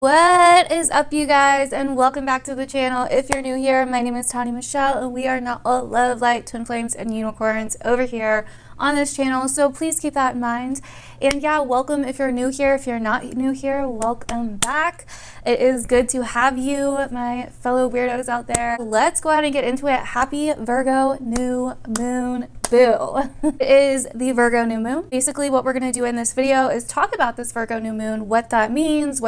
What is up, you guys, and welcome back to the channel. If you're new here, my name is Tani Michelle, and we are not all love, light, twin flames, and unicorns over here on this channel, so please keep that in mind. And yeah, welcome if you're new here. If you're not new here, welcome back. It is good to have you, my fellow weirdos out there. Let's go ahead and get into it. Happy Virgo new moon. Boo. It is the Virgo new moon. Basically, what we're going to do in this video is talk about this Virgo new moon, what that means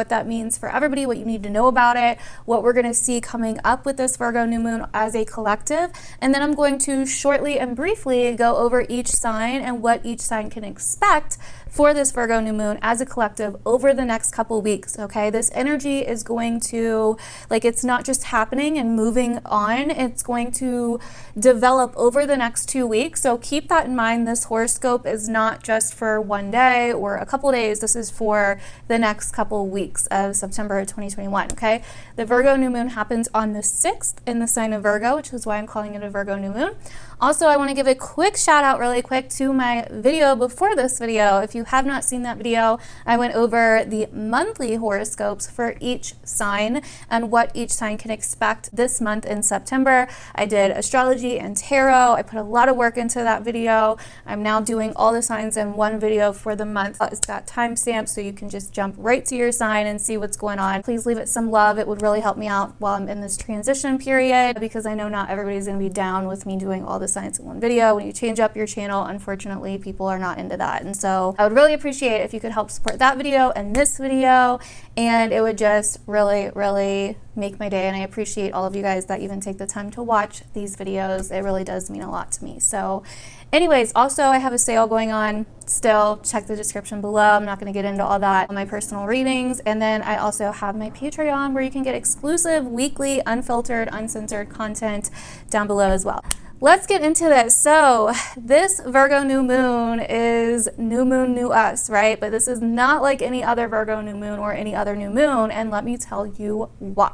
for everybody, what you need to know about it, what we're going to see coming up with this Virgo new moon as a collective. And then I'm going to shortly and briefly go over each sign and what each sign can expect for this Virgo new moon as a collective over the next couple weeks. Okay, this energy is going to, it's not just happening and moving on, it's going to develop over the next 2 weeks. So keep that in mind. This horoscope is not just for one day or a couple days. This is for the next couple weeks of September 2021. Okay, the Virgo new moon happens on the 6th in the sign of Virgo, which is why I'm calling it a Virgo new moon. Also, I want to give a quick shout out really quick to my video before this video. If you have not seen that video, I went over the monthly horoscopes for each sign and what each sign can expect this month in September. I did astrology and tarot. I put a lot of work into that video. I'm now doing all the signs in one video for the month. It's got timestamps, so you can just jump right to your sign and see what's going on. Please leave it some love. It would really help me out while I'm in this transition period, because I know not everybody's going to be down with me doing all the signs in one video. When you change up your channel, unfortunately, people are not into that. And so I would really appreciate if you could help support that video and this video, and it would just really make my day. And I appreciate all of you guys that even take the time to watch these videos. It really does mean a lot to me. So anyways, also I have a sale going on still. Check the description below. I'm not going to get into all that on my personal readings. And then I also have my Patreon, where you can get exclusive weekly unfiltered, uncensored content down below as well. Let's get into this. So this Virgo new moon is new moon, new us, right? But this is not like any other Virgo new moon or any other new moon, and let me tell you why.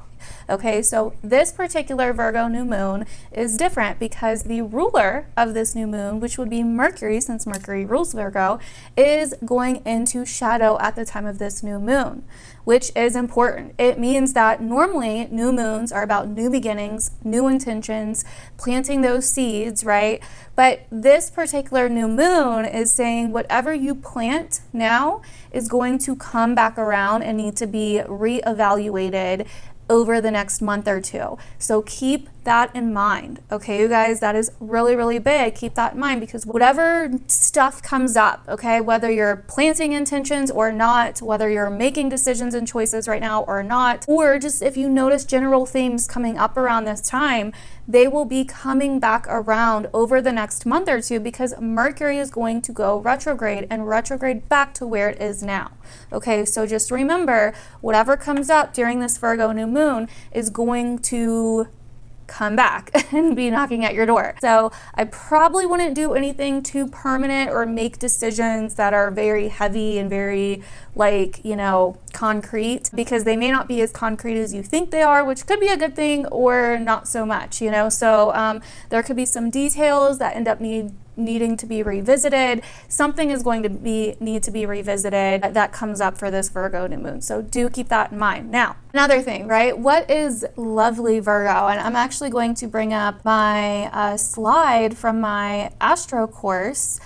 Okay, so this particular Virgo new moon is different because the ruler of this new moon, which would be Mercury, since Mercury rules Virgo, is going into shadow at the time of this new moon, which is important. It means that normally new moons are about new beginnings, new intentions, planting those seeds, right? But this particular new moon is saying whatever you plant now is going to come back around and need to be reevaluated over the next month or two. So keep that in mind. Okay, you guys, that is really big. Keep that in mind, because whatever stuff comes up, okay, whether you're planting intentions or not, whether you're making decisions and choices right now or not, or just if you notice general themes coming up around this time, they will be coming back around over the next month or two, because Mercury is going to go retrograde and retrograde back to where it is now. Okay, so just remember, whatever comes up during this Virgo new moon is going to come back and be knocking at your door. So I probably wouldn't do anything too permanent or make decisions that are very heavy and very concrete, because they may not be as concrete as you think they are, which could be a good thing or not so much, so there could be some details that end up needing to be revisited. Something is going to need to be revisited that comes up for this Virgo new moon. So do keep that in mind. Now, another thing, right? What is lovely Virgo? And I'm actually going to bring up my slide from my Astro course,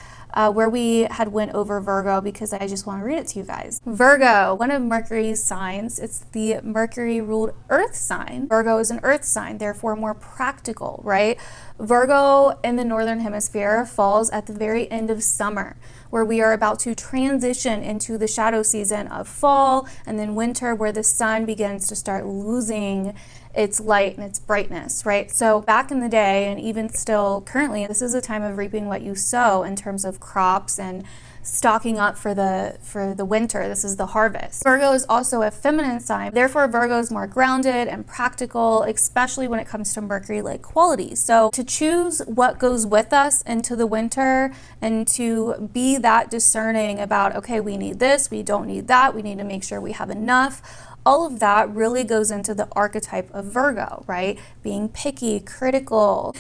where we had went over Virgo, because I just want to read it to you guys. Virgo, one of Mercury's signs, it's the Mercury ruled earth sign. Virgo is an earth sign, therefore more practical, right? Virgo in the northern hemisphere falls at the very end of summer, where we are about to transition into the shadow season of fall and then winter, where the sun begins to start losing its light and its brightness, right? So back in the day, and even still currently, this is a time of reaping what you sow in terms of crops and stocking up for the winter. This is the harvest. Virgo is also a feminine sign. Therefore, Virgo is more grounded and practical, especially when it comes to Mercury-like qualities. So to choose what goes with us into the winter and to be that discerning about, okay, we need this, we don't need that, we need to make sure we have enough. All of that really goes into the archetype of Virgo, right? Being picky, critical,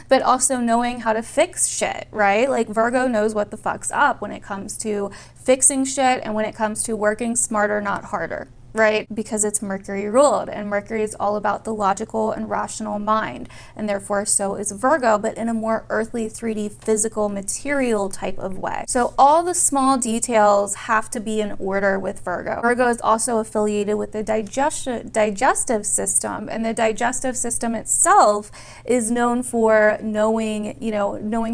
but also knowing how to fix shit, right? Like Virgo knows what the fuck's up when it comes to fixing shit and when it comes to working smarter, not harder. right? Because it's Mercury ruled, and Mercury is all about the logical and rational mind, and therefore so is Virgo, but in a more earthly, 3D, physical, material type of way. So all the small details have to be in order with Virgo. Virgo is also affiliated with the digestive system, and the digestive system itself is known for knowing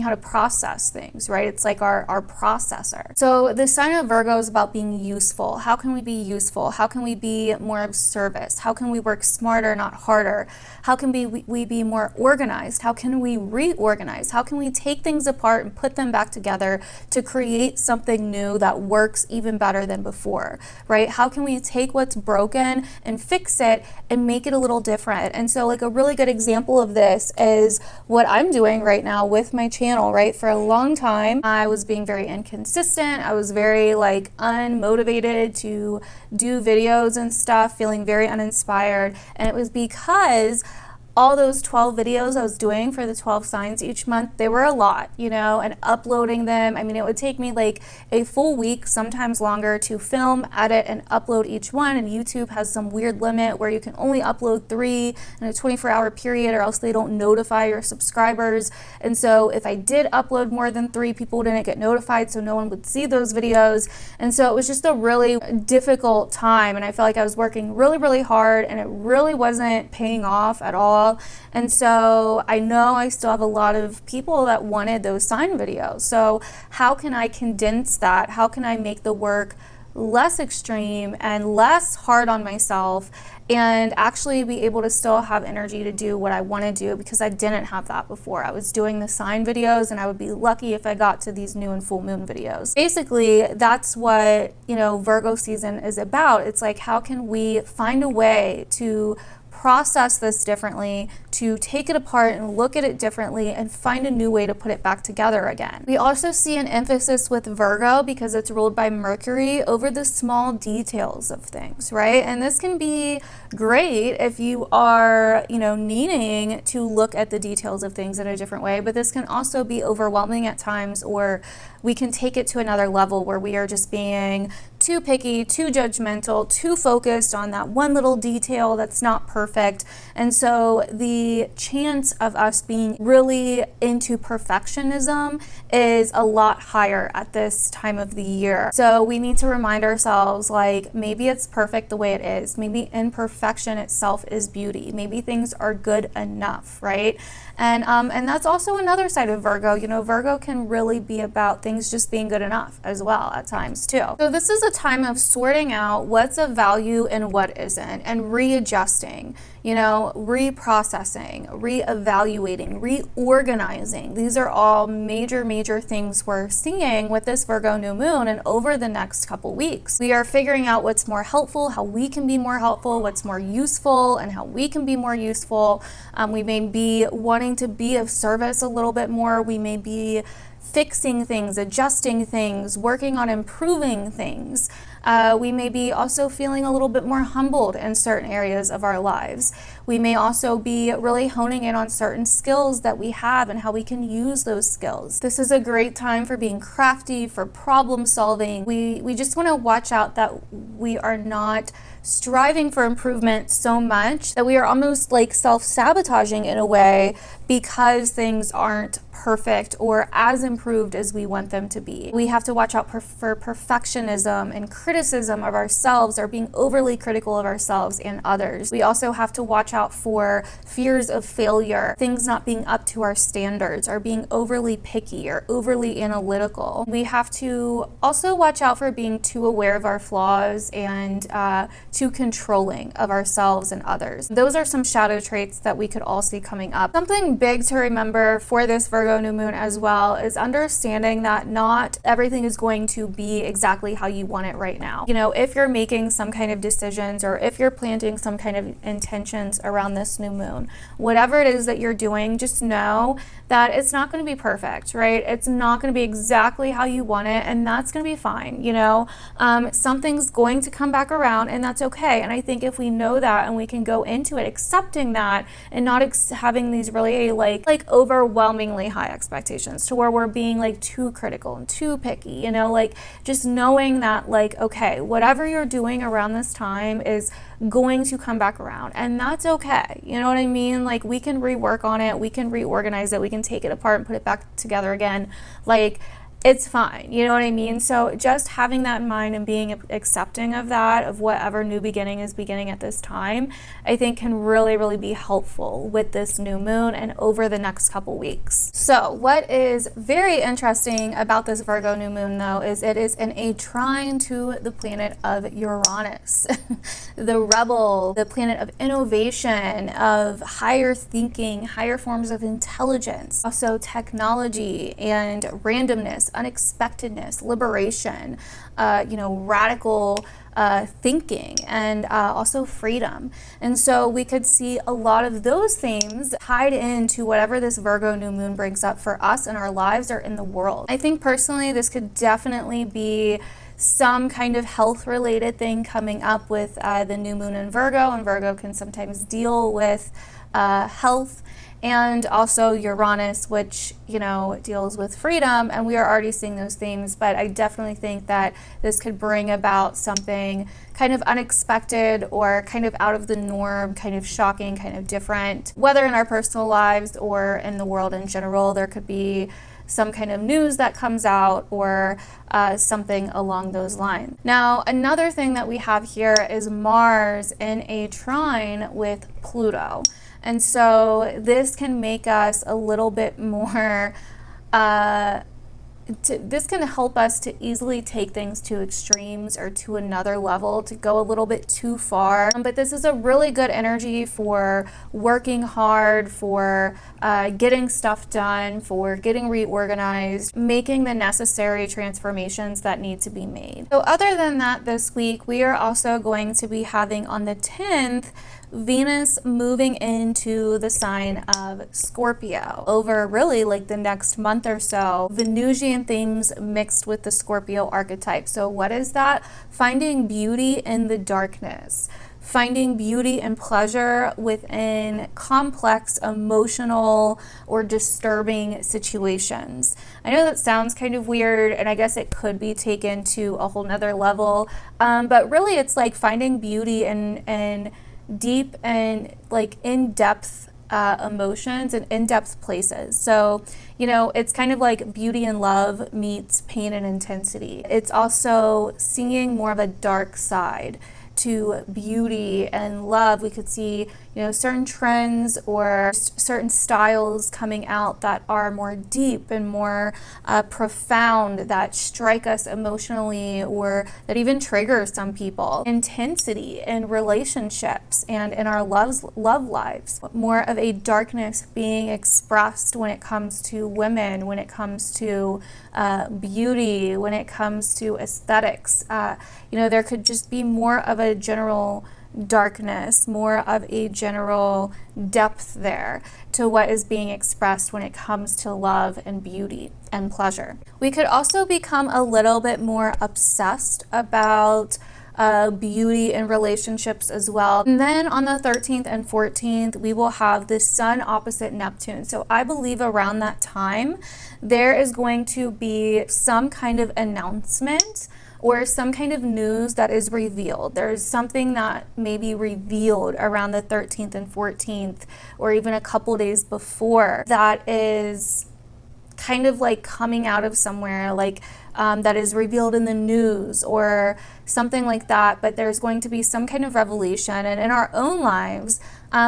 how to process things, right? It's like our processor. So the sign of Virgo is about being useful. How can we be useful? How can we be more of service? How can we work smarter, not harder? How can we be more organized? How can we reorganize? How can we take things apart and put them back together to create something new that works even better than before, right? How can we take what's broken and fix it and make it a little different? And so like a really good example of this is what I'm doing right now with my channel, right? For a long time, I was being very inconsistent. I was very like unmotivated to do videos and stuff, feeling very uninspired. And it was because all those 12 videos I was doing for the 12 signs each month, they were a lot, and uploading them. I mean, it would take me like a full week, sometimes longer, to film, edit, and upload each one. And YouTube has some weird limit where you can only upload 3 in a 24-hour period, or else they don't notify your subscribers. And so if I did upload more than 3, people didn't get notified, so no one would see those videos. And so it was just a really difficult time, and I felt like I was working really, really hard, and it really wasn't paying off at all. And so I know I still have a lot of people that wanted those sign videos. So how can I condense that? How can I make the work less extreme and less hard on myself, and actually be able to still have energy to do what I want to do? Because I didn't have that before. I was doing the sign videos, and I would be lucky if I got to these new and full moon videos. Basically, that's what, Virgo season is about. It's like, how can we find a way to process this differently, to take it apart and look at it differently and find a new way to put it back together again. We also see an emphasis with Virgo, because it's ruled by Mercury, over the small details of things, right? And this can be great if you are, needing to look at the details of things in a different way, but this can also be overwhelming at times, or we can take it to another level where we are just being too picky, too judgmental, too focused on that one little detail that's not perfect. And so the chance of us being really into perfectionism is a lot higher at this time of the year. So we need to remind ourselves, like, maybe it's perfect the way it is. Maybe imperfection itself is beauty. Maybe things are good enough, right? And that's also another side of Virgo. Virgo can really be about things just being good enough as well at times too. So this is a time of sorting out what's of value and what isn't, and readjusting, reprocessing, reevaluating, reorganizing. These are all major things we're seeing with this Virgo new moon, and over the next couple weeks. We are figuring out what's more helpful, how we can be more helpful, what's more useful, and how we can be more useful. We may be wanting to be of service a little bit more. We may be fixing things, adjusting things, working on improving things. We may be also feeling a little bit more humbled in certain areas of our lives. We may also be really honing in on certain skills that we have and how we can use those skills. This is a great time for being crafty, for problem solving. We just want to watch out that we are not striving for improvement so much that we are almost like self-sabotaging in a way because things aren't perfect or as improved as we want them to be. We have to watch out for perfectionism and criticism of ourselves, or being overly critical of ourselves and others. We also have to watch out for fears of failure, things not being up to our standards, or being overly picky or overly analytical. We have to also watch out for being too aware of our flaws and too controlling of ourselves and others. Those are some shadow traits that we could all see coming up. Something big to remember for this Virgo new moon as well is understanding that not everything is going to be exactly how you want it right now. If you're making some kind of decisions, or if you're planting some kind of intentions around this new moon, whatever it is that you're doing, just know that it's not going to be perfect, right? It's not going to be exactly how you want it, and that's going to be fine. Something's going to come back around, and that's okay. And I think if we know that and we can go into it accepting that, and not having these really like overwhelmingly high high expectations, to where we're being like too critical and too picky, you know, like just knowing that like, okay, whatever you're doing around this time is going to come back around, and that's okay. You know what I mean? Like we can rework on it, we can reorganize it, we can take it apart and put it back together again. Like it's fine, you know what I mean? So just having that in mind and being accepting of that, of whatever new beginning is beginning at this time, I think can really, really be helpful with this new moon and over the next couple weeks. So what is very interesting about this Virgo new moon though, is it is in a trine to the planet of Uranus, the rebel, the planet of innovation, of higher thinking, higher forms of intelligence, also technology and randomness, unexpectedness, liberation, radical thinking, and also freedom. And so we could see a lot of those themes tied into whatever this Virgo new moon brings up for us in our lives or in the world. I think personally this could definitely be some kind of health related thing coming up with the new moon in Virgo, and Virgo can sometimes deal with health, and also Uranus, which, deals with freedom, and we are already seeing those themes. But I definitely think that this could bring about something kind of unexpected or kind of out of the norm, kind of shocking, kind of different, whether in our personal lives or in the world in general. There could be some kind of news that comes out or something along those lines. Now, another thing that we have here is Mars in a trine with Pluto. And so this can make us a little bit more, this can help us to easily take things to extremes or to another level, to go a little bit too far. But this is a really good energy for working hard, for getting stuff done, for getting reorganized, making the necessary transformations that need to be made. So other than that, this week, we are also going to be having on the 10th, Venus moving into the sign of Scorpio over really like the next month or so. Venusian themes mixed with the Scorpio archetype. So what is that? Finding beauty in the darkness. Finding beauty and pleasure within complex, emotional, or disturbing situations. I know that sounds kind of weird, and I guess it could be taken to a whole nother level, but really it's like finding beauty in deep and like in-depth emotions and in-depth places. So, it's kind of like beauty and love meets pain and intensity. It's also seeing more of a dark side to beauty and love. We could see, certain trends or certain styles coming out that are more deep and more profound, that strike us emotionally or that even trigger some people. Intensity in relationships and in our love lives. More of a darkness being expressed when it comes to women, when it comes to beauty, when it comes to aesthetics. There could just be more of a general darkness, more of a general depth there to what is being expressed when it comes to love and beauty and pleasure. We could also become a little bit more obsessed about beauty in relationships as well. And then on the 13th and 14th, we will have the Sun opposite Neptune. So I believe around that time, there is going to be some kind of announcement or some kind of news that is revealed. There's something that may be revealed around the 13th and 14th, or even a couple days before, that is kind of like coming out of somewhere, like that is revealed in the news or something like that. But there's going to be some kind of revelation, and in our own lives,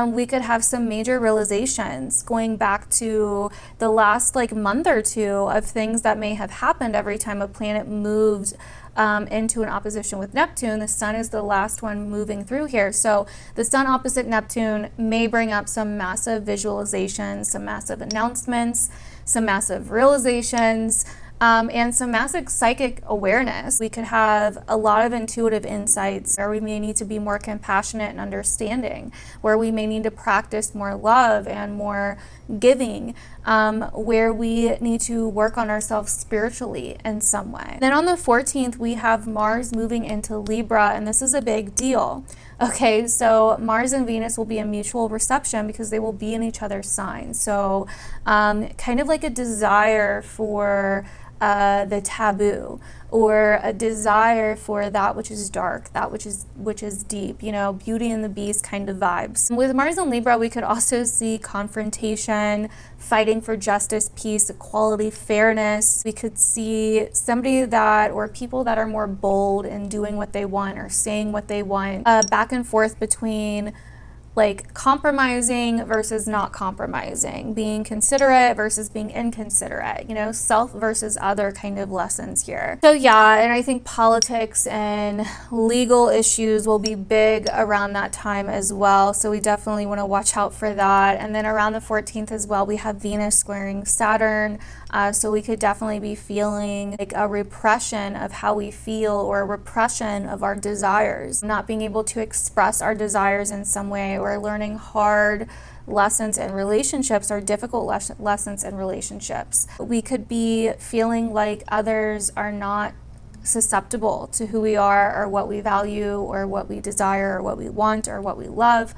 we could have some major realizations going back to the last month or two of things that may have happened every time a planet moved into an opposition with Neptune. The Sun is the last one moving through here. So the Sun opposite Neptune may bring up some massive visualizations, some massive announcements, some massive realizations, and some massive psychic awareness. We could have a lot of intuitive insights, or we may need to be more compassionate and understanding, where we may need to practice more love and more giving, where we need to work on ourselves spiritually in some way. Then on the 14th, we have Mars moving into Libra, and this is a big deal. Okay, so Mars and Venus will be a mutual reception because they will be in each other's signs. So, kind of like a desire for the taboo, or a desire for that which is dark, that which is deep, Beauty and the Beast kind of vibes. With Mars and Libra, we could also see confrontation, fighting for justice, peace, equality, fairness. We could see somebody or people that are more bold in doing what they want or saying what they want, back and forth between like compromising versus not compromising, being considerate versus being inconsiderate, self versus other kind of lessons here. So yeah, and I think politics and legal issues will be big around that time as well. So we definitely want to watch out for that. And then around the 14th as well, we have Venus squaring Saturn. So we could definitely be feeling like a repression of how we feel, or a repression of our desires, not being able to express our desires in some way, or learning hard lessons in relationships, or difficult lessons in relationships. We could be feeling like others are not susceptible to who we are, or what we value, or what we desire, or what we want, or what we love.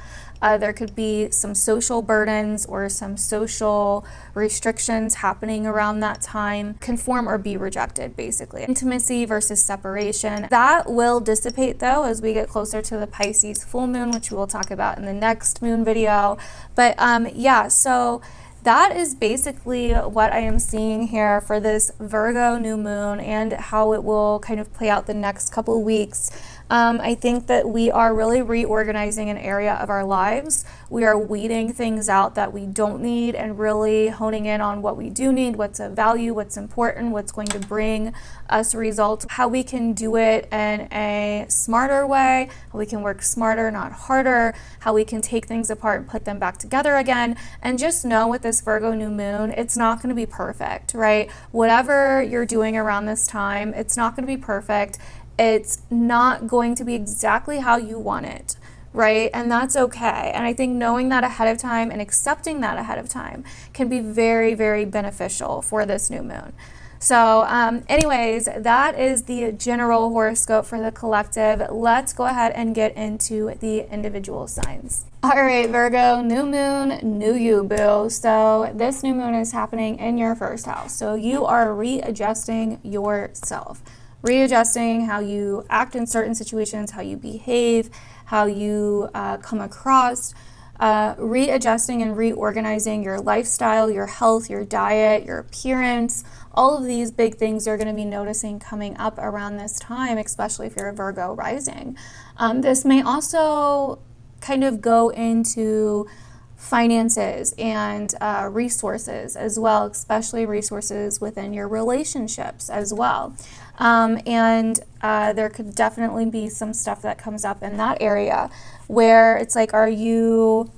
There could be some social burdens or some social restrictions happening around that time. Conform or be rejected, basically. Intimacy versus separation. That will dissipate though as we get closer to the Pisces full moon, which we will talk about in the next moon video. But yeah, so that is basically what I am seeing here for this Virgo new moon, and how it will kind of play out the next couple of weeks. I think that we are really reorganizing an area of our lives. We are weeding things out that we don't need, and really honing in on what we do need, what's of value, what's important, what's going to bring us results, how we can do it in a smarter way, how we can work smarter, not harder, how we can take things apart and put them back together again. And just know with this Virgo new moon, it's not going to be perfect, right? Whatever you're doing around this time, it's not going to be perfect. It's not going to be exactly how you want it, right? And that's okay. And I think knowing that ahead of time and accepting that ahead of time can be very, very beneficial for this new moon. So anyways, that is the general horoscope for the collective. Let's go ahead and get into the individual signs. All right, Virgo, new moon, new you, boo. So this new moon is happening in your first house. So you are readjusting yourself. Readjusting how you act in certain situations, how you behave, how you come across, readjusting and reorganizing your lifestyle, your health, your diet, your appearance. All of these big things you're going to be noticing coming up around this time, especially if you're a Virgo rising. This may also kind of go into finances and resources as well, especially resources within your relationships as well. And there could definitely be some stuff that comes up in that area where it's like, are you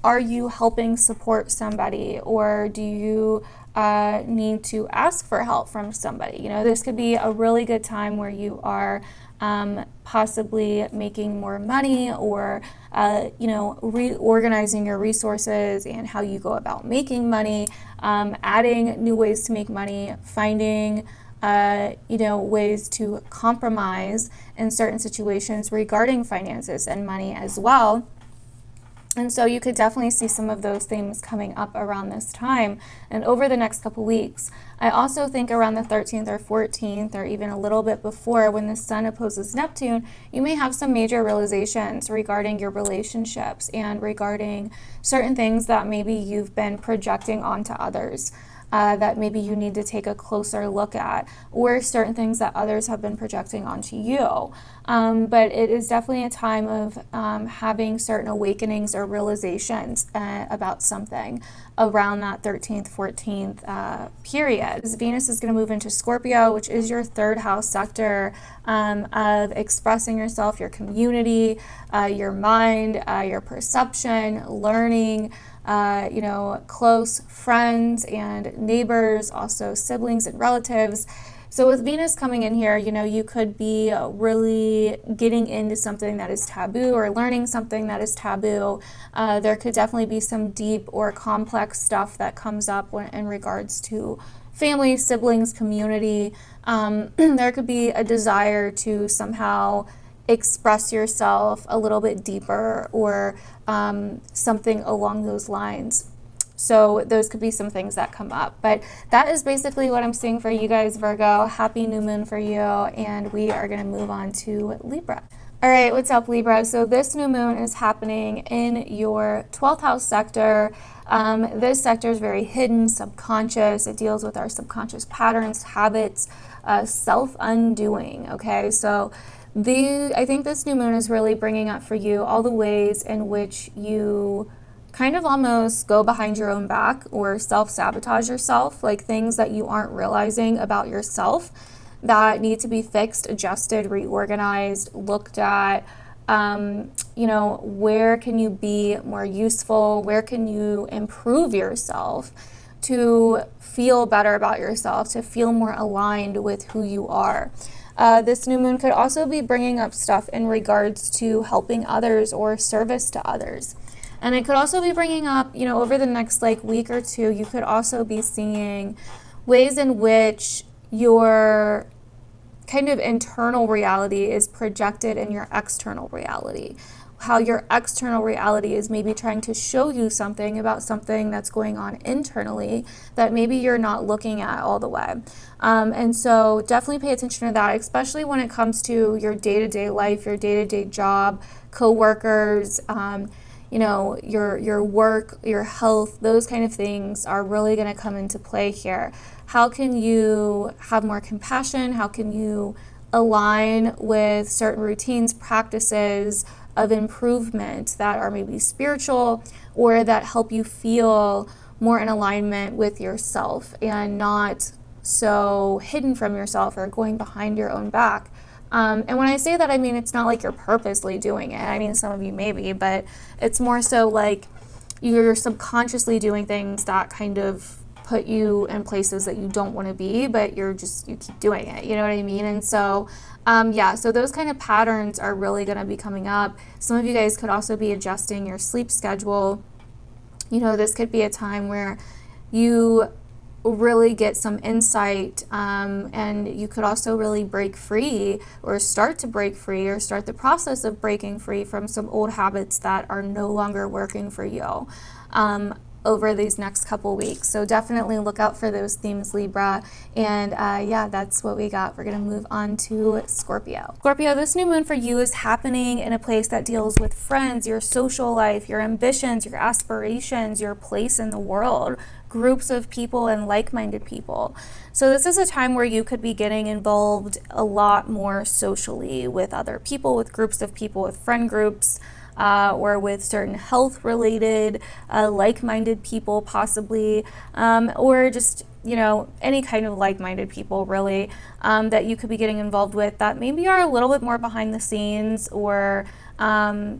helping support somebody, or do you need to ask for help from somebody? This could be a really good time where you are possibly making more money, or reorganizing your resources and how you go about making money, adding new ways to make money, finding ways to compromise in certain situations regarding finances and money as well. And so you could definitely see some of those things coming up around this time and over the next couple weeks. I also think around the 13th or 14th, or even a little bit before, when the Sun opposes Neptune, you may have some major realizations regarding your relationships and regarding certain things that maybe you've been projecting onto others. That maybe you need to take a closer look at, or certain things that others have been projecting onto you. But it is definitely a time of having certain awakenings or realizations about something around that 13th, 14th period. Venus is going to move into Scorpio, which is your third house sector of expressing yourself, your community, your mind, your perception, learning, close friends and neighbors, also siblings and relatives. So with Venus coming in here, you could be really getting into something that is taboo, or learning something that is taboo. There could definitely be some deep or complex stuff that comes up in regards to family, siblings, community. There could be a desire to somehow express yourself a little bit deeper, or something along those lines. So those could be some things that come up. But that is basically what I'm seeing for you guys, Virgo. Happy new moon for you. And we are going to move on to Libra. All right, what's up, Libra? So this new moon is happening in your 12th house sector. This sector is very hidden, subconscious. It deals with our subconscious patterns, habits, self-undoing, okay? So I think this new moon is really bringing up for you all the ways in which you kind of almost go behind your own back or self-sabotage yourself, like things that you aren't realizing about yourself that need to be fixed, adjusted, reorganized, looked at. Where can you be more useful? Where can you improve yourself to feel better about yourself, to feel more aligned with who you are? This new moon could also be bringing up stuff in regards to helping others or service to others. And it could also be bringing up, over the next week or two, you could also be seeing ways in which your kind of internal reality is projected in your external reality. How your external reality is maybe trying to show you something about something that's going on internally that maybe you're not looking at all the way. And so definitely pay attention to that, especially when it comes to your day-to-day life, your day-to-day job, coworkers, your work, your health. Those kind of things are really going to come into play here. How can you have more compassion? How can you align with certain routines, practices of improvement that are maybe spiritual or that help you feel more in alignment with yourself and not so hidden from yourself or going behind your own back? And when I say that, I mean, it's not like you're purposely doing it. I mean, some of you maybe, but it's more so like you're subconsciously doing things that kind of put you in places that you don't want to be, but you keep doing it. You know what I mean? And so, so those kind of patterns are really going to be coming up. Some of you guys could also be adjusting your sleep schedule. This could be a time where you really get some insight, and you could also really break free or start to break free or start the process of breaking free from some old habits that are no longer working for you over these next couple weeks. So definitely look out for those themes, Libra. And that's what we got. We're going to move on to Scorpio. Scorpio, this new moon for you is happening in a place that deals with friends, your social life, your ambitions, your aspirations, your place in the world, groups of people and like-minded people. So this is a time where you could be getting involved a lot more socially with other people, with groups of people, with friend groups, or with certain health-related, like-minded people possibly, or just, any kind of like-minded people really, that you could be getting involved with that maybe are a little bit more behind the scenes, or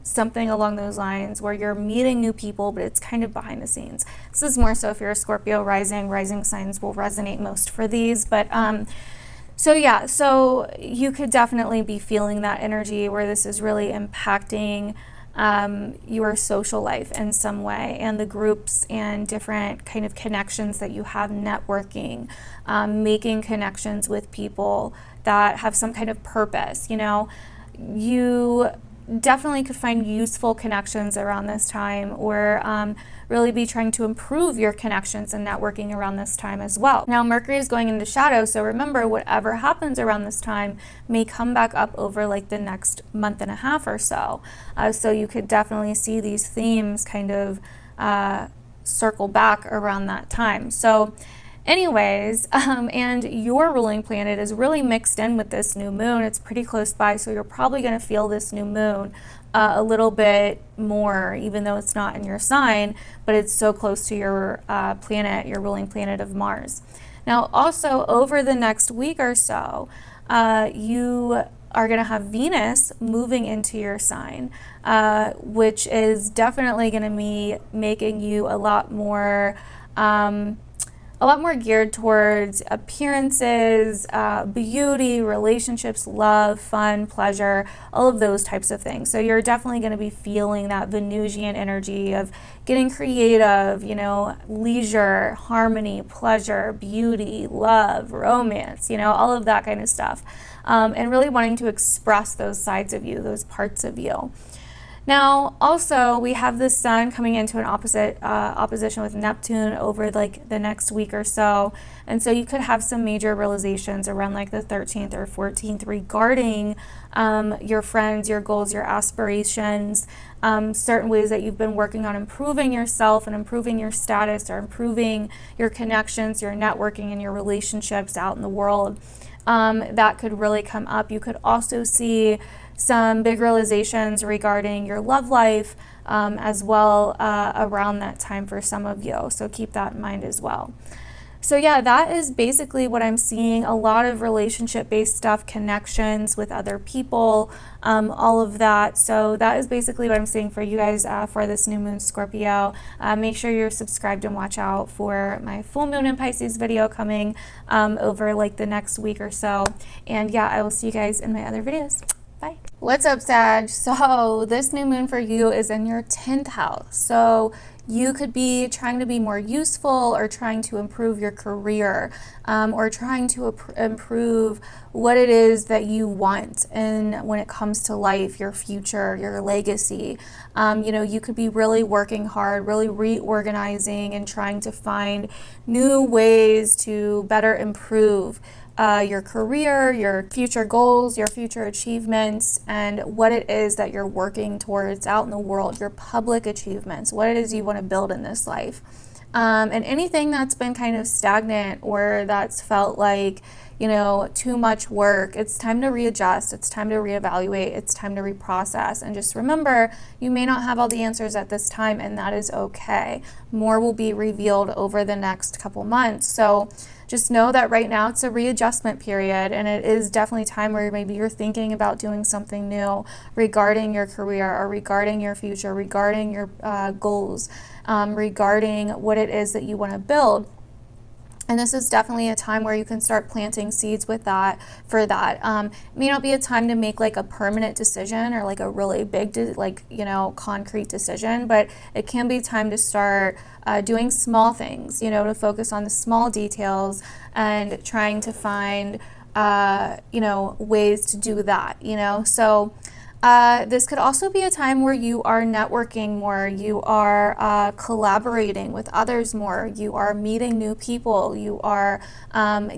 something along those lines where you're meeting new people, but it's kind of behind the scenes. This is more so if you're a Scorpio rising signs will resonate most for these, but so you could definitely be feeling that energy where this is really impacting your social life in some way, and the groups and different kind of connections that you have, networking, making connections with people that have some kind of purpose. You definitely could find useful connections around this time, or really be trying to improve your connections and networking around this time as well. Now, Mercury is going into shadow, so remember, whatever happens around this time may come back up over the next month and a half or so. So you could definitely see these themes kind of circle back around that time. So anyways, and your ruling planet is really mixed in with this new moon. It's pretty close by, so you're probably going to feel this new moon a little bit more, even though it's not in your sign, but it's so close to your planet, your ruling planet of Mars. Now, also over the next week or so, you are going to have Venus moving into your sign, which is definitely going to be making you a lot more a lot more geared towards appearances, beauty, relationships, love, fun, pleasure, all of those types of things. So you're definitely going to be feeling that Venusian energy of getting creative, you know, leisure, harmony, pleasure, beauty, love, romance, you know, all of that kind of stuff. And really wanting to express those sides of you, those parts of you. Now, also, we have the sun coming into an opposition with Neptune over like the next week or so. And so you could have some major realizations around like the 13th or 14th regarding your friends, your goals, your aspirations, certain ways that you've been working on improving yourself and improving your status or improving your connections, your networking, and your relationships out in the world. That could really come up. You could also see some big realizations regarding your love life as well around that time for some of you. So keep that in mind as well. So yeah, that is basically what I'm seeing. A lot of relationship-based stuff, connections with other people, all of that. So that is basically what I'm seeing for you guys for this new moon Scorpio. Make sure you're subscribed and watch out for my full moon in Pisces video coming over like the next week or so. And yeah, I will see you guys in my other videos. Bye. What's up, Sag? So this new moon for you is in your 10th house. So you could be trying to be more useful or trying to improve your career or trying to improve what it is that you want and when it comes to life, your future, your legacy. You know, you could be really working hard, really reorganizing and trying to find new ways to better improve your career, your future goals, your future achievements, and what it is that you're working towards out in the world, your public achievements, what it is you want to build in this life. And anything that's been kind of stagnant or that's felt like, you know, too much work, it's time to readjust, it's time to reevaluate, it's time to reprocess. And just remember, you may not have all the answers at this time, and that is okay. More will be revealed over the next couple months. So just know that right now it's a readjustment period, and it is definitely time where maybe you're thinking about doing something new regarding your career or regarding your future, regarding your goals, regarding what it is that you want to build. And this is definitely a time where you can start planting seeds with that, for that. It may not be a time to make like a permanent decision or like a really big, concrete decision, but it can be time to start doing small things, you know, to focus on the small details and trying to find, ways to do that, you know. So this could also be a time where you are networking more, you are collaborating with others more, you are meeting new people, you are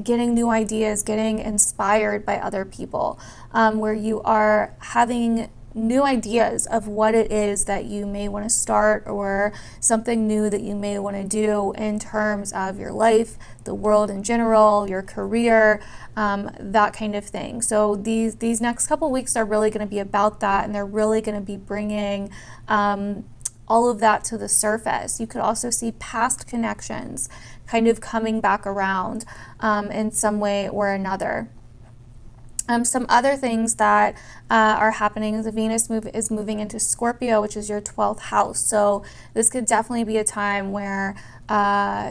getting new ideas, getting inspired by other people, where you are having new ideas of what it is that you may want to start or something new that you may want to do in terms of your life, the world in general, your career, that kind of thing. So these next couple weeks are really going to be about that, and they're really going to be bringing all of that to the surface. You could also see past connections kind of coming back around in some way or another. Some other things that are happening is the Venus is moving into Scorpio, which is your 12th house. So this could definitely be a time where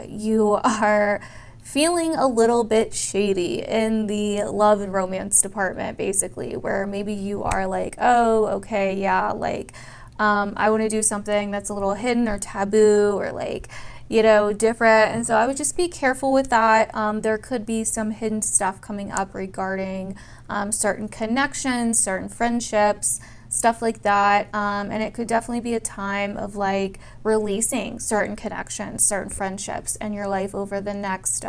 you are feeling a little bit shady in the love and romance department, basically, where maybe you are like, oh, okay, yeah, like I want to do something that's a little hidden or taboo or like, you know, different. And so I would just be careful with that. There could be some hidden stuff coming up regarding certain connections, certain friendships, stuff like that. And it could definitely be a time of like releasing certain connections, certain friendships in your life over the next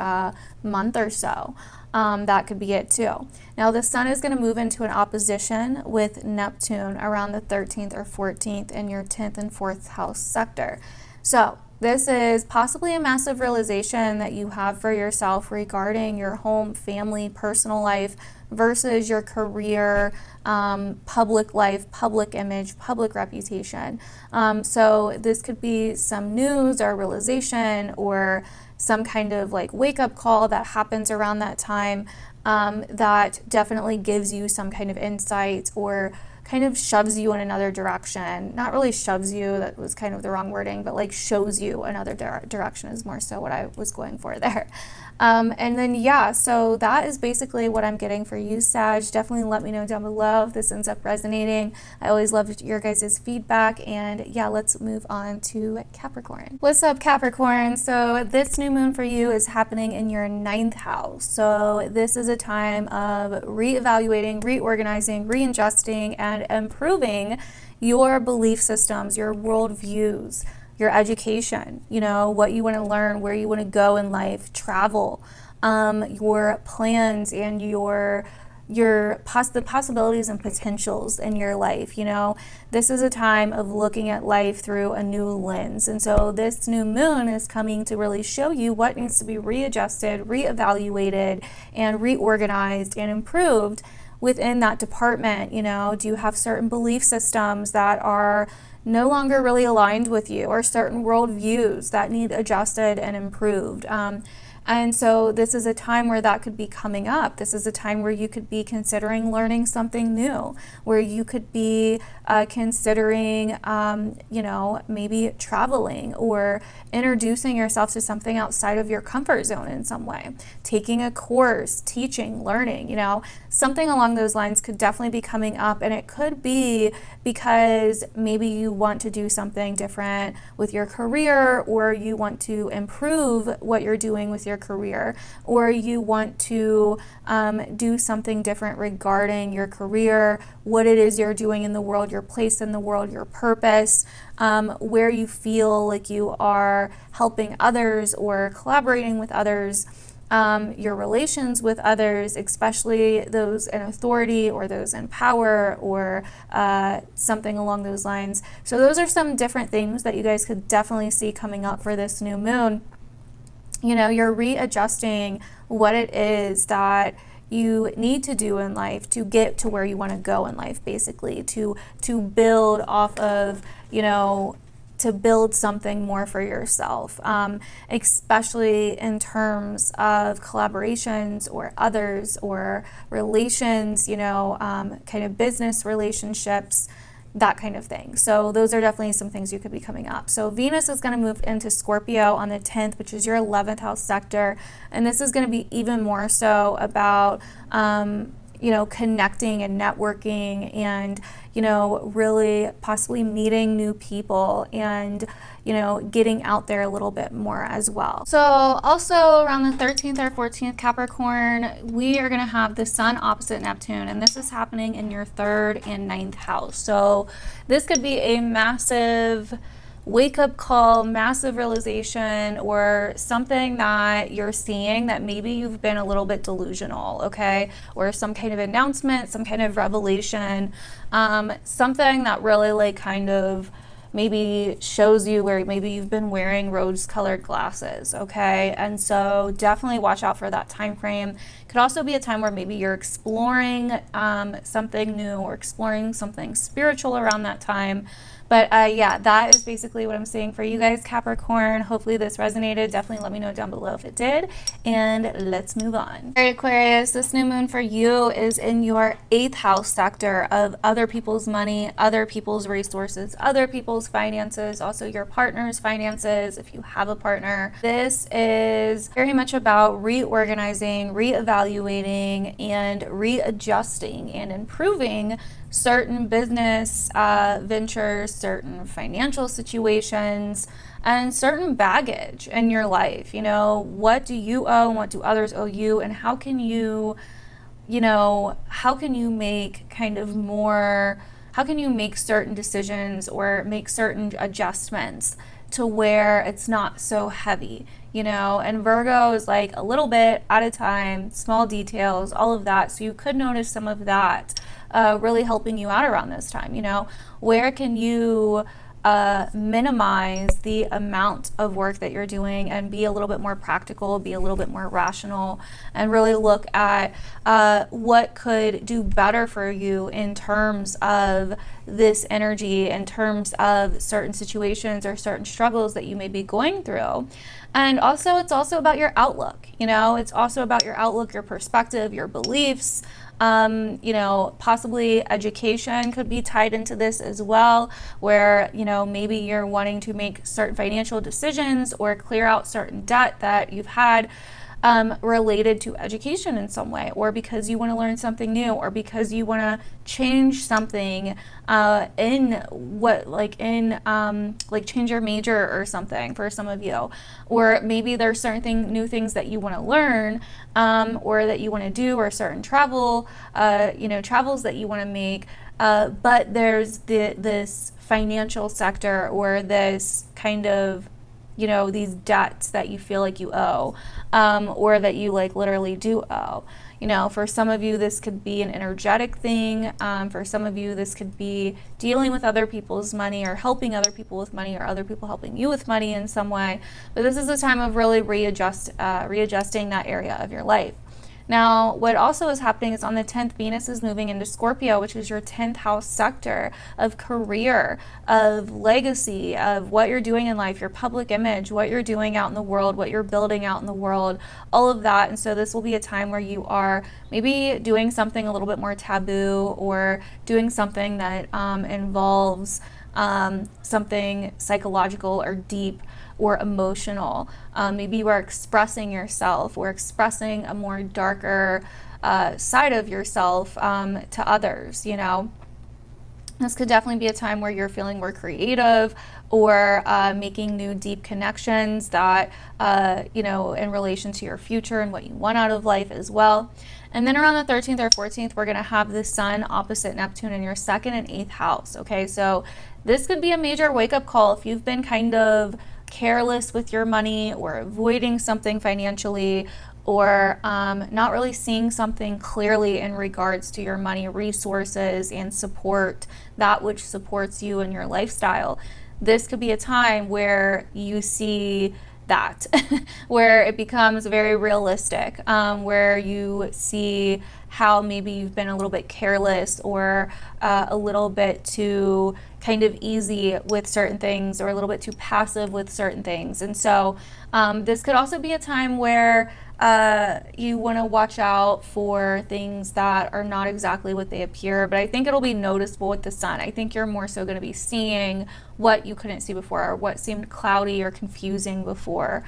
month or so. That could be it too. Now the sun is going to move into an opposition with Neptune around the 13th or 14th in your 10th and 4th house sector. So this is possibly a massive realization that you have for yourself regarding your home, family, personal life versus your career, public life, public image, public reputation. So this could be some news or realization or some kind of like wake-up call that happens around that time that definitely gives you some kind of insight or kind of shoves you in another direction. Not really shoves you, that was kind of the wrong wording, but like shows you another direction is more so what I was going for there. And then, yeah, so that is basically what I'm getting for you, Sag. Definitely let me know down below if this ends up resonating. I always love your guys' feedback. And yeah, let's move on to Capricorn. What's up, Capricorn? So this new moon for you is happening in your 9th house. So this is a time of reevaluating, reorganizing, readjusting, and improving your belief systems, your worldviews, your education, you know, what you want to learn, where you want to go in life, travel, your plans and the possibilities and potentials in your life. You know, this is a time of looking at life through a new lens. And so this new moon is coming to really show you what needs to be readjusted, reevaluated, and reorganized and improved within that department. You know, do you have certain belief systems that are no longer really aligned with you, or certain worldviews that need adjusted and improved? And so this is a time where that could be coming up. This is a time where you could be considering learning something new, where you could be considering, you know, maybe traveling or introducing yourself to something outside of your comfort zone in some way, taking a course, teaching, learning, you know, something along those lines could definitely be coming up. And it could be because maybe you want to do something different with your career, or you want to improve what you're doing with your career, or you want to do something different regarding your career, what it is you're doing in the world, your place in the world, your purpose, where you feel like you are helping others or collaborating with others, your relations with others, especially those in authority or those in power, or something along those lines. So those are some different things that you guys could definitely see coming up for this new moon. You know, you're readjusting what it is that you need to do in life to get to where you want to go in life, basically, to build off of, you know, to build something more for yourself, especially in terms of collaborations or others or relations, you know, kind of business relationships, that kind of thing. So those are definitely some things you could be coming up. So Venus is going to move into Scorpio on the 10th, which is your 11th house sector. And this is going to be even more so about, you know, connecting and networking and, you know, really possibly meeting new people and, you know, getting out there a little bit more as well. So also around the 13th or 14th, Capricorn, we are going to have the Sun opposite Neptune, and this is happening in your 3rd and 9th house. So this could be a massive wake-up call, massive realization, or something that you're seeing that maybe you've been a little bit delusional, okay? Or some kind of announcement, some kind of revelation, something that really like kind of maybe shows you where maybe you've been wearing rose-colored glasses, okay? And so definitely watch out for that time frame. Could also be a time where maybe you're exploring something new or exploring something spiritual around that time. But yeah, that is basically what I'm saying for you guys, Capricorn. Hopefully this resonated. Definitely let me know down below if it did. And let's move on. All right, Aquarius, this new moon for you is in your 8th house sector of other people's money, other people's resources, other people's finances, also your partner's finances if you have a partner. This is very much about reorganizing, reevaluating, and readjusting and improving certain business ventures, certain financial situations, and certain baggage in your life. You know, what do you owe and what do others owe you, and how can you, you know, how can you make kind of more, how can you make certain decisions or make certain adjustments to where it's not so heavy, you know? And Virgo is like a little bit at a time, small details, all of that. So you could notice some of that really helping you out around this time. You know, where can you minimize the amount of work that you're doing and be a little bit more practical, be a little bit more rational, and really look at what could do better for you in terms of this energy in terms of certain situations or certain struggles that you may be going through. And also, it's also about your outlook. It's also about your outlook, your perspective, your beliefs. Possibly education could be tied into this as well, where, maybe you're wanting to make certain financial decisions or clear out certain debt that you've had related to education in some way, or because you want to learn something new, or because you want to change something change your major or something for some of you, or maybe there's certain new things that you want to learn, or that you want to do, or certain travels that you want to make, but there's this financial sector, or this kind of these debts that you feel like you owe, or that you literally do owe. For some of you, this could be an energetic thing. For some of you, this could be dealing with other people's money, or helping other people with money, or other people helping you with money in some way. But this is a time of really readjusting that area of your life. Now, what also is happening is on the 10th, Venus is moving into Scorpio, which is your 10th house sector of career, of legacy, of what you're doing in life, your public image, what you're doing out in the world, what you're building out in the world, all of that. And so this will be a time where you are maybe doing something a little bit more taboo, or doing something that involves something psychological or deep or emotional. Maybe you are expressing yourself, or expressing a more darker side of yourself to others. This could definitely be a time where you're feeling more creative, or making new deep connections that, in relation to your future and what you want out of life as well. And then around the 13th or 14th, we're going to have the sun opposite Neptune in your 2nd and 8th house. Okay, so this could be a major wake-up call if you've been kind of careless with your money, or avoiding something financially, or not really seeing something clearly in regards to your money resources and support, that which supports you and your lifestyle. This could be a time where you see that, where it becomes very realistic, where you see how maybe you've been a little bit careless, or a little bit too kind of easy with certain things, or a little bit too passive with certain things. And so this could also be a time where you want to watch out for things that are not exactly what they appear, but I think it'll be noticeable with the sun. I think you're more so going to be seeing what you couldn't see before, or what seemed cloudy or confusing before.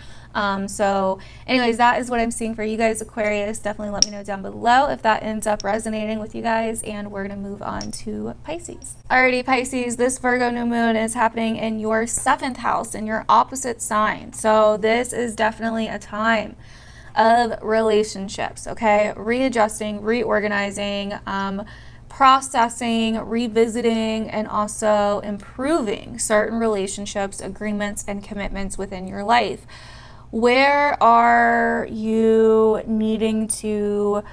So anyways, that is what I'm seeing for you guys, Aquarius. Definitely let me know down below if that ends up resonating with you guys, and we're going to move on to Pisces. Alrighty, Pisces, this Virgo new moon is happening in your 7th house, in your opposite sign. So this is definitely a time of relationships, okay? Readjusting, reorganizing, processing, revisiting, and also improving certain relationships, agreements, and commitments within your life. Where are you needing to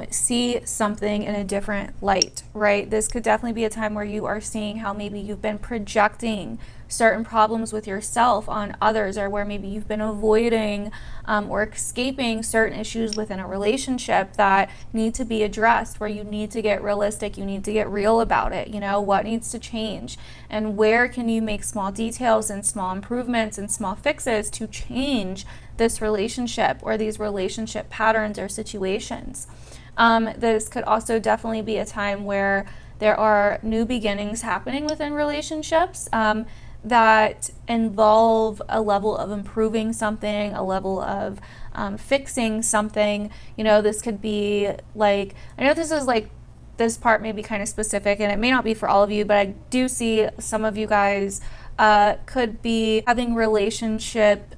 see something in a different light, right? This could definitely be a time where you are seeing how maybe you've been projecting certain problems with yourself on others, or where maybe you've been avoiding or escaping certain issues within a relationship that need to be addressed, where you need to get realistic, you need to get real about it. What needs to change, and where can you make small details and small improvements and small fixes to change this relationship, or these relationship patterns or situations. This could also definitely be a time where there are new beginnings happening within relationships that involve a level of improving something, a level of fixing something. This could be I know this part may be kind of specific, and it may not be for all of you, but I do see some of you guys could be having relationship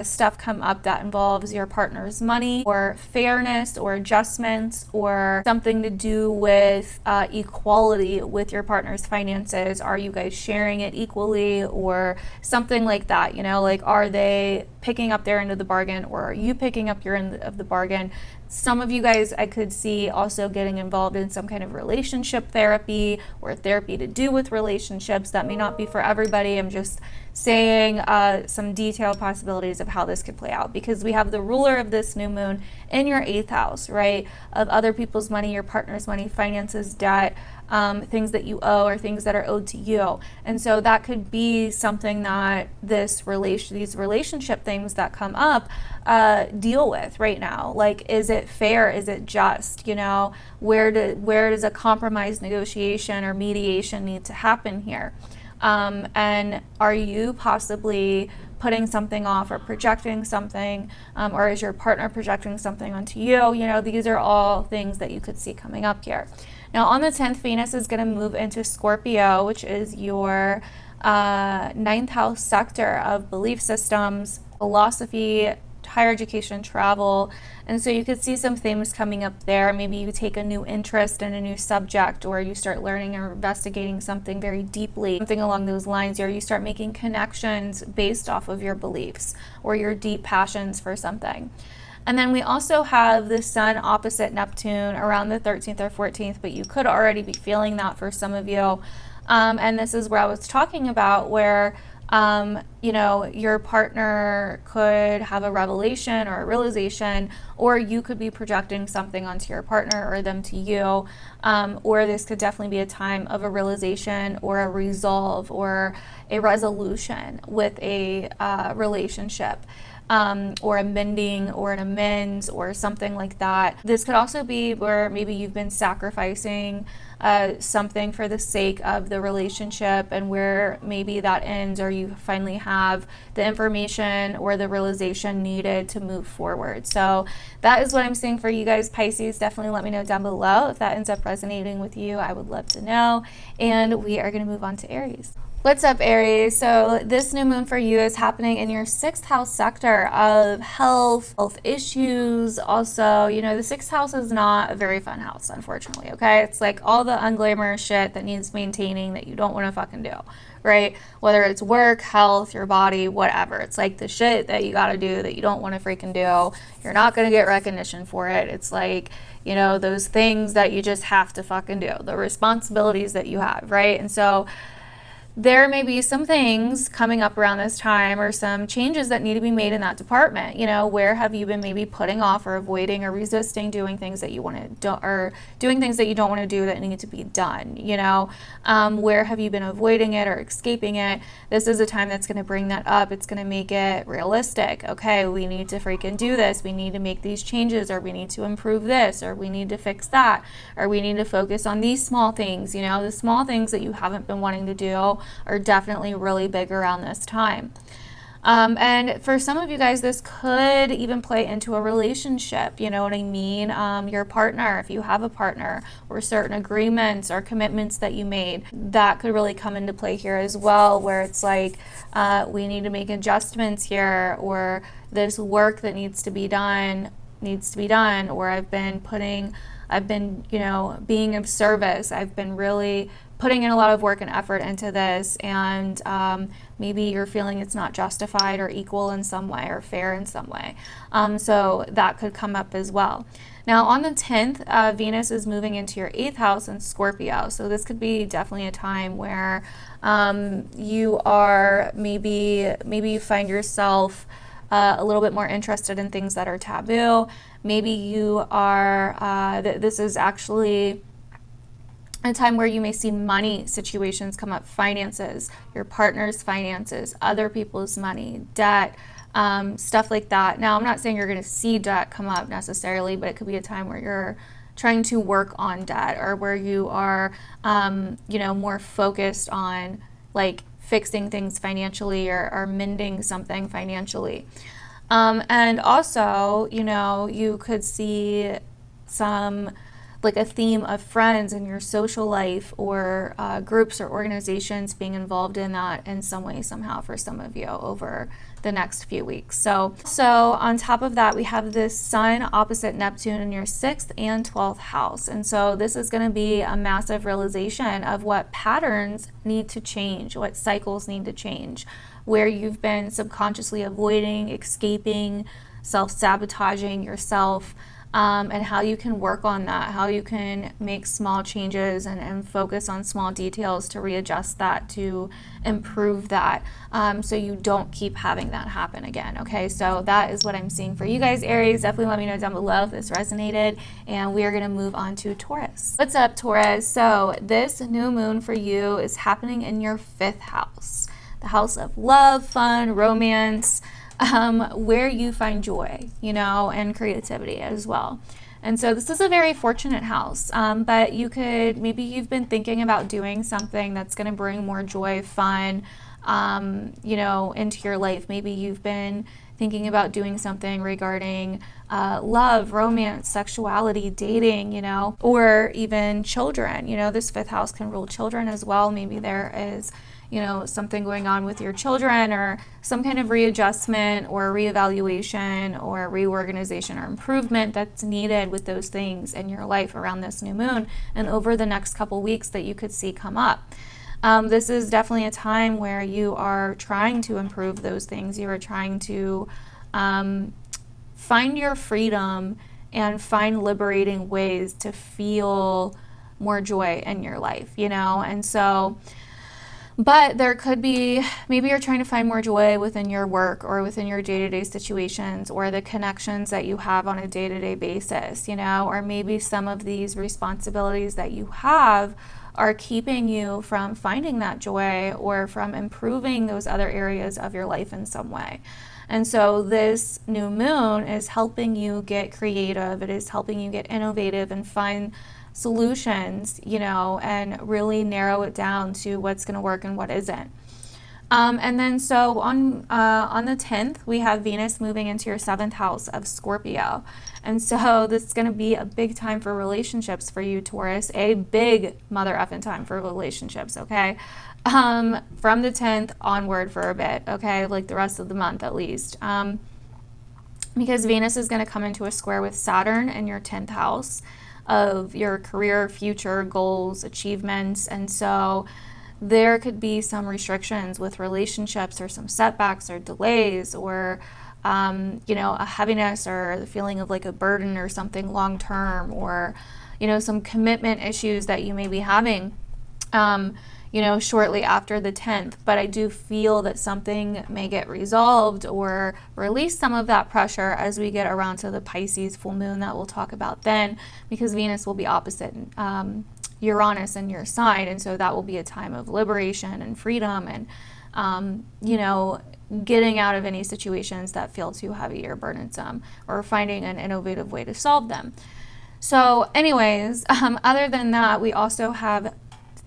stuff come up that involves your partner's money, or fairness, or adjustments, or something to do with equality with your partner's finances. Are you guys sharing it equally, or something like that? Are they picking up their end of the bargain, or are you picking up your end of the bargain? Some of you guys I could see also getting involved in some kind of relationship therapy, or therapy to do with relationships. That may not be for everybody. I'm just saying some detailed possibilities of how this could play out, because we have the ruler of this new moon in your 8th house, right? Of other people's money, your partner's money, finances, debt, things that you owe or things that are owed to you. And so that could be something that these relationship things that come up deal with right now. Like, is it fair? Is it just? You know, where does a compromise, negotiation, or mediation need to happen here? And are you possibly putting something off or projecting something, or is your partner projecting something onto you? You know, these are all things that you could see coming up here. Now, on the 10th, Venus is going to move into Scorpio, which is your 9th house sector of belief systems, philosophy, higher education, travel. And so you could see some things coming up there. Maybe you take a new interest in a new subject, or you start learning or investigating something very deeply, something along those lines, or you start making connections based off of your beliefs or your deep passions for something. And then we also have the Sun opposite Neptune around the 13th or 14th, but you could already be feeling that for some of you. And this is where I was talking about where, you know, your partner could have a revelation or a realization, or you could be projecting something onto your partner or them to you. Or this could definitely be a time of a realization or a resolve or a resolution with a relationship. Or a mending or an amends or something like that. This could also be where maybe you've been sacrificing something for the sake of the relationship, and where maybe that ends, or you finally have the information or the realization needed to move forward. So that is what I'm seeing for you guys, Pisces. Definitely let me know down below if that ends up resonating with you. I would love to know. And we are going to move on to Aries. What's up, Aries? So this new moon for you is happening in your 6th house sector of health issues. Also, you know, the 6th house is not a very fun house, unfortunately, okay? It's like all the unglamorous shit that needs maintaining that you don't want to fucking do, right? Whether it's work, health, your body, whatever. It's like the shit that you got to do that you don't want to freaking do. You're not going to get recognition for it. It's like, you know, those things that you just have to fucking do, the responsibilities that you have, right? And so there may be some things coming up around this time, or some changes that need to be made in that department. You know, where have you been maybe putting off or avoiding or resisting doing things that you want to do, or doing things that you don't want to do that need to be done? You know, where have you been avoiding it or escaping it? This is a time that's going to bring that up. It's going to make it realistic. Okay, we need to freaking do this. We need to make these changes, or we need to improve this, or we need to fix that, or we need to focus on these small things. You know, the small things that you haven't been wanting to do are definitely really big around this time. And for some of you guys, this could even play into a relationship, you know what I mean? Your partner, if you have a partner, or certain agreements or commitments that you made, that could really come into play here as well, where it's like, we need to make adjustments here, or this work that needs to be done, or I've been, you know, being of service. I've been really putting in a lot of work and effort into this, and maybe you're feeling it's not justified or equal in some way or fair in some way. So that could come up as well. Now on the 10th, Venus is moving into your 8th house in Scorpio. So this could be definitely a time where you are maybe you find yourself a little bit more interested in things that are taboo. Maybe you are, this is actually a time where you may see money situations come up, finances, your partner's finances, other people's money, debt, stuff like that. Now, I'm not saying you're going to see debt come up necessarily, but it could be a time where you're trying to work on debt, or where you are, you know, more focused on like fixing things financially, or mending something financially. And also, you know, you could see some, like a theme of friends in your social life, or groups or organizations being involved in that in some way, somehow, for some of you over the next few weeks. So on top of that, we have this Sun opposite Neptune in your 6th and 12th house. And so this is going to be a massive realization of what patterns need to change, what cycles need to change, where you've been subconsciously avoiding, escaping, self-sabotaging yourself. and how you can work on that, how you can make small changes and focus on small details to readjust that, to improve that, so you don't keep having that happen again. Okay, so that is what I'm seeing for you guys, Aries. Definitely let me know down below if this resonated, and we are going to move on to Taurus. What's up, Taurus? So this new moon for you is happening in your 5th house, the house of love, fun, romance, where you find joy, you know, and creativity as well. And so this is a very fortunate house, but maybe you've been thinking about doing something that's going to bring more joy, fun, you know, into your life. Maybe you've been thinking about doing something regarding love, romance, sexuality, dating, you know, or even children. You know, this 5th house can rule children as well. Maybe there is, you know, something going on with your children, or some kind of readjustment or reevaluation or reorganization or improvement that's needed with those things in your life around this new moon and over the next couple weeks that you could see come up. This is definitely a time where you are trying to improve those things. You are trying to find your freedom and find liberating ways to feel more joy in your life, you know? And so, but there could be, maybe you're trying to find more joy within your work or within your day-to-day situations or the connections that you have on a day-to-day basis, you know, or maybe some of these responsibilities that you have are keeping you from finding that joy or from improving those other areas of your life in some way. And so this new moon is helping you get creative. It is helping you get innovative and find solutions, you know, and really narrow it down to what's going to work and what isn't. And then so on the 10th, we have Venus moving into your 7th house of Scorpio. And so this is going to be a big time for relationships for you, Taurus, a big mother effing time for relationships, okay? From the 10th onward for a bit, okay? Like the rest of the month at least. Because Venus is going to come into a square with Saturn in your 10th house of your career, future goals, achievements. And so there could be some restrictions with relationships or some setbacks or delays or, you know, a heaviness or the feeling of like a burden or something long term, or, you know, some commitment issues that you may be having, you know, shortly after the 10th. But I do feel that something may get resolved or release some of that pressure as we get around to the Pisces full moon that we'll talk about then, because Venus will be opposite Uranus in your sign. And so that will be a time of liberation and freedom and, you know, getting out of any situations that feel too heavy or burdensome, or finding an innovative way to solve them. So anyways, other than that, we also have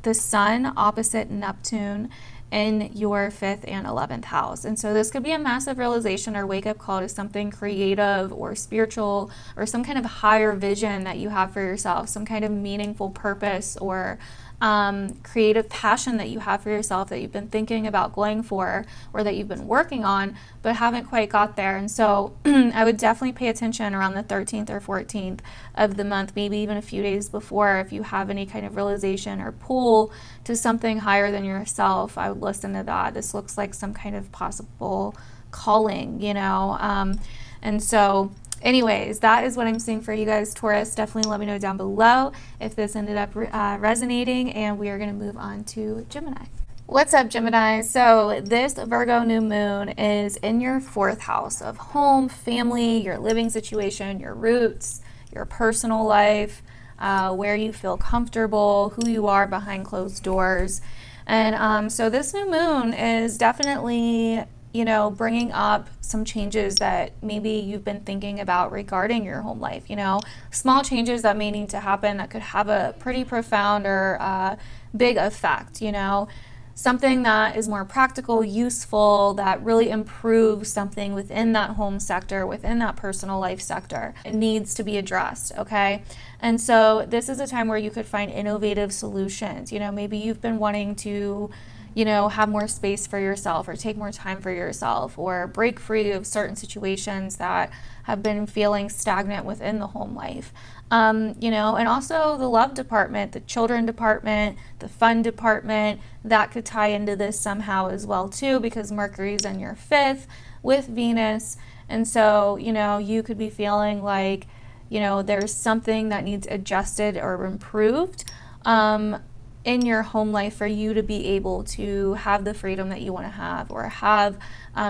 the Sun opposite Neptune in your 5th and 11th house. And so this could be a massive realization or wake up call to something creative or spiritual or some kind of higher vision that you have for yourself, some kind of meaningful purpose or creative passion that you have for yourself that you've been thinking about going for or that you've been working on but haven't quite got there. And so I would definitely pay attention around the 13th or 14th of the month, maybe even a few days before, if you have any kind of realization or pull to something higher than yourself. I would listen to that. This looks like some kind of possible calling, you know. And so anyways, that is what I'm seeing for you guys, Taurus. Definitely let me know down below if this ended up resonating, and we are going to move on to Gemini. What's up, Gemini? So this Virgo new moon is in your 4th house of home, family, your living situation, your roots, your personal life, where you feel comfortable, who you are behind closed doors. And so this new moon is definitely, you know, bringing up some changes that maybe you've been thinking about regarding your home life, you know, small changes that may need to happen that could have a pretty profound or big effect, you know, something that is more practical, useful, that really improves something within that home sector, within that personal life sector. It needs to be addressed, okay? And so this is a time where you could find innovative solutions. You know, maybe you've been wanting to, you know, have more space for yourself or take more time for yourself or break free of certain situations that have been feeling stagnant within the home life. You know, and also the love department, the children department, the fun department, that could tie into this somehow as well too, because Mercury's in your 5th with Venus. And so, you know, you could be feeling like, there's something that needs adjusted or improved in your home life for you to be able to have the freedom that you want to have, or have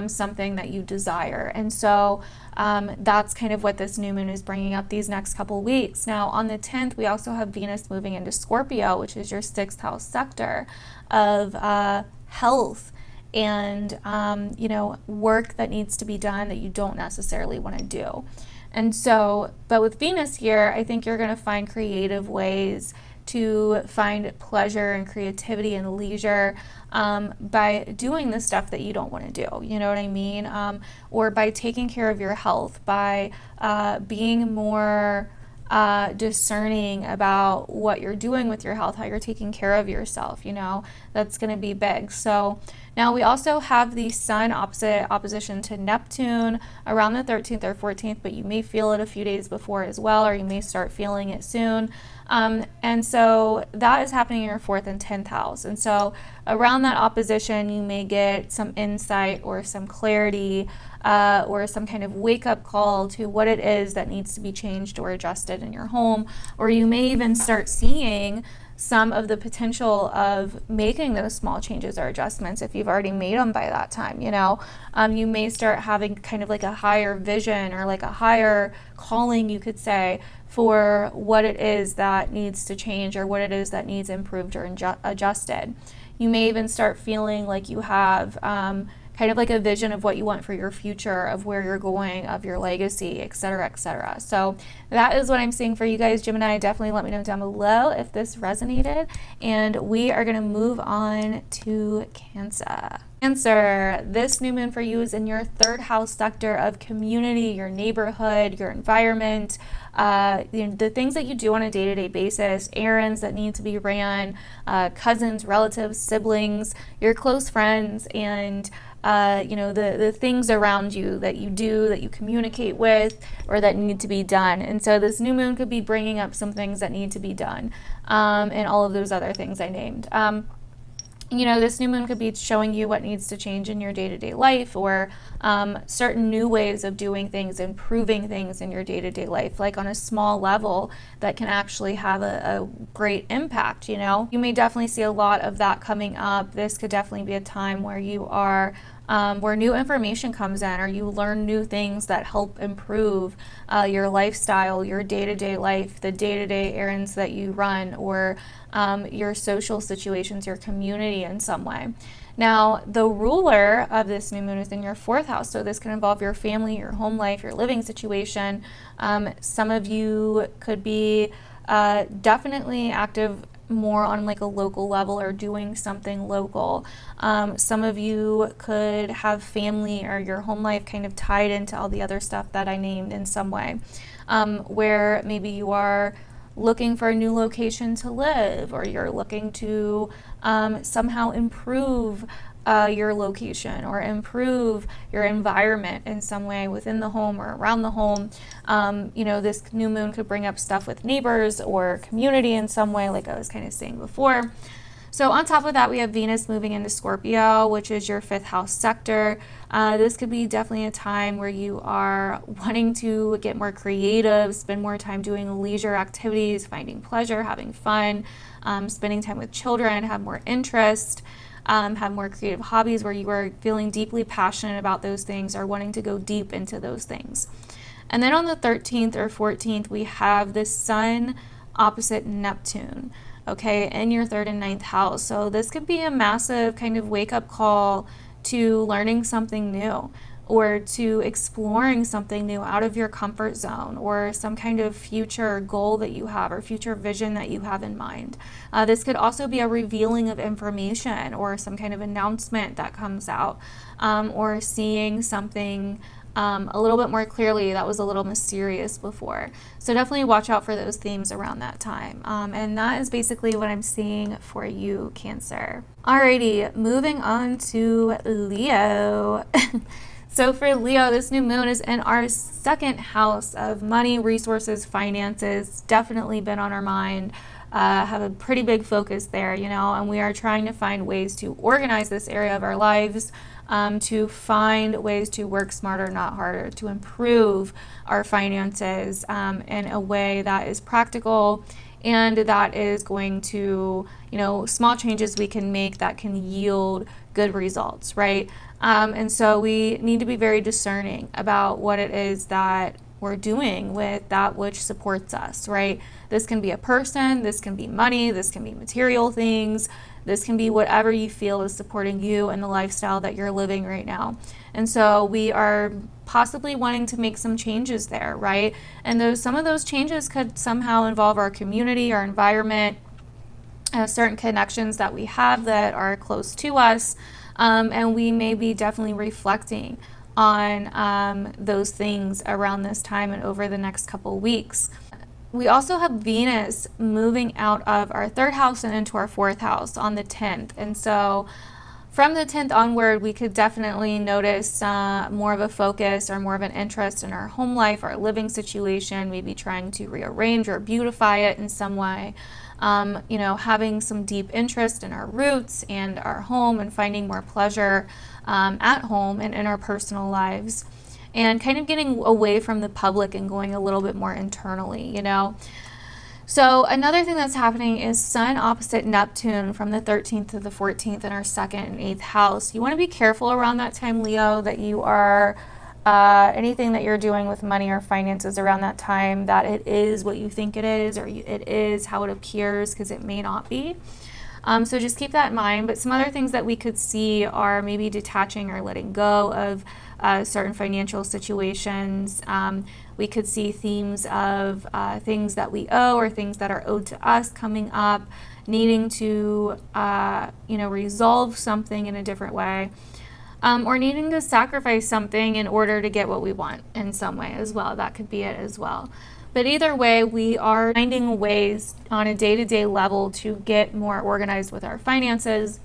something that you desire. And so that's kind of what this new moon is bringing up these next couple weeks. Now, on the 10th, we also have Venus moving into Scorpio, which is your 6th house sector of health and, work that needs to be done that you don't necessarily want to do. And so, but with Venus here, I think you're going to find creative ways to find pleasure and creativity and leisure by doing the stuff that you don't want to do, you know what I mean? Or by taking care of your health, by being more discerning about what you're doing with your health, how you're taking care of yourself, that's going to be big. So now we also have the Sun opposition to Neptune around the 13th or 14th, but you may feel it a few days before as well, or you may start feeling it soon. And so that is happening in your 4th and 10th house. And so around that opposition, you may get some insight or some clarity or some kind of wake-up call to what it is that needs to be changed or adjusted in your home. Or you may even start seeing some of the potential of making those small changes or adjustments if you've already made them by that time. You may start having kind of like a higher vision or like a higher calling, you could say, for what it is that needs to change or what it is that needs improved or adjusted. You may even start feeling like you have kind of like a vision of what you want for your future, of where you're going, of your legacy, et cetera, et cetera. So that is what I'm seeing for you guys, Gemini. Definitely let me know down below if this resonated. And we are going to move on to Cancer. Cancer, this new moon for you is in your 3rd house sector of community, your neighborhood, your environment, the things that you do on a day-to-day basis, errands that need to be ran, cousins, relatives, siblings, your close friends, and the things around you that you do, that you communicate with, or that need to be done. And so this new moon could be bringing up some things that need to be done, and all of those other things I named. This new moon could be showing you what needs to change in your day-to-day life, or certain new ways of doing things, improving things in your day-to-day life, like on a small level that can actually have a great impact. You may definitely see a lot of that coming up. This could definitely be a time where you are where new information comes in, or you learn new things that help improve your lifestyle, your day-to-day life, the day-to-day errands that you run, or your social situations, your community in some way. Now, the ruler of this new moon is in your 4th house, so this can involve your family, your home life, your living situation. Some of you could be definitely active more on like a local level or doing something local. Some of you could have family or your home life kind of tied into all the other stuff that I named in some way, where maybe you are looking for a new location to live, or you're looking to somehow improve your location or improve your environment in some way within the home or around the home. This new moon could bring up stuff with neighbors or community in some way, like I was kind of saying before. So on top of that, we have Venus moving into Scorpio, which is your 5th house sector. This could be definitely a time where you are wanting to get more creative, spend more time doing leisure activities, finding pleasure, having fun, spending time with children, have more interest, have more creative hobbies where you are feeling deeply passionate about those things or wanting to go deep into those things. And then on the 13th or 14th, we have the Sun opposite Neptune, okay, in your 3rd and 9th house. So this could be a massive kind of wake-up call to learning something new, or to exploring something new out of your comfort zone, or some kind of future goal that you have or future vision that you have in mind. This could also be a revealing of information or some kind of announcement that comes out, or seeing something a little bit more clearly that was a little mysterious before. So definitely watch out for those themes around that time. And that is basically what I'm seeing for you, Cancer. Alrighty, moving on to Leo. So for Leo, this new moon is in our 2nd house of money, resources, finances. Definitely been on our mind. Have a pretty big focus there, and we are trying to find ways to organize this area of our lives, to find ways to work smarter, not harder, to improve our finances in a way that is practical and that is going to, small changes we can make that can yield good results, right? And so we need to be very discerning about what it is that we're doing with that which supports us, right? This can be a person, this can be money, this can be material things, this can be whatever you feel is supporting you and the lifestyle that you're living right now. And so we are possibly wanting to make some changes there, right? And some of those changes could somehow involve our community, our environment, certain connections that we have that are close to us. And we may be definitely reflecting on those things around this time and over the next couple weeks. We also have Venus moving out of our 3rd house and into our 4th house on the 10th. And so from the 10th onward, we could definitely notice more of a focus or more of an interest in our home life, our living situation, maybe trying to rearrange or beautify it in some way. Having some deep interest in our roots and our home and finding more pleasure at home and in our personal lives, and kind of getting away from the public and going a little bit more internally, So another thing that's happening is Sun opposite Neptune from the 13th to the 14th in our 2nd and 8th house. You want to be careful around that time, Leo, that you are anything that you're doing with money or finances around that time, that it is what you think it is, or it is how it appears, because it may not be. So just keep that in mind. But some other things that we could see are maybe detaching or letting go of certain financial situations. We could see themes of things that we owe or things that are owed to us coming up, needing to resolve something in a different way. Or needing to sacrifice something in order to get what we want in some way as well. That could be it as well. But either way, we are finding ways on a day-to-day level to get more organized with our finances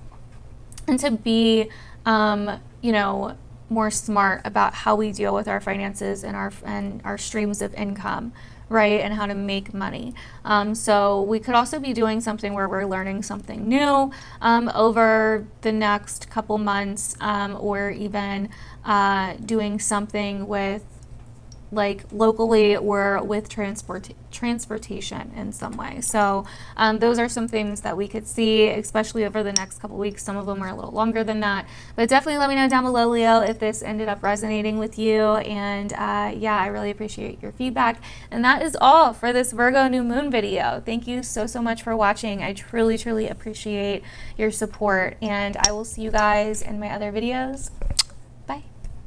and to be, more smart about how we deal with our finances and our streams of income, right? And how to make money. So we could also be doing something where we're learning something new over the next couple months, or even doing something with locally or with transportation in some way. So those are some things that we could see, especially over the next couple weeks. Some of them are a little longer than that, but definitely let me know down below, Leo, if this ended up resonating with you. And I really appreciate your feedback. And that is all for this Virgo new moon video. Thank you so much for watching. I truly appreciate your support, and I will see you guys in my other videos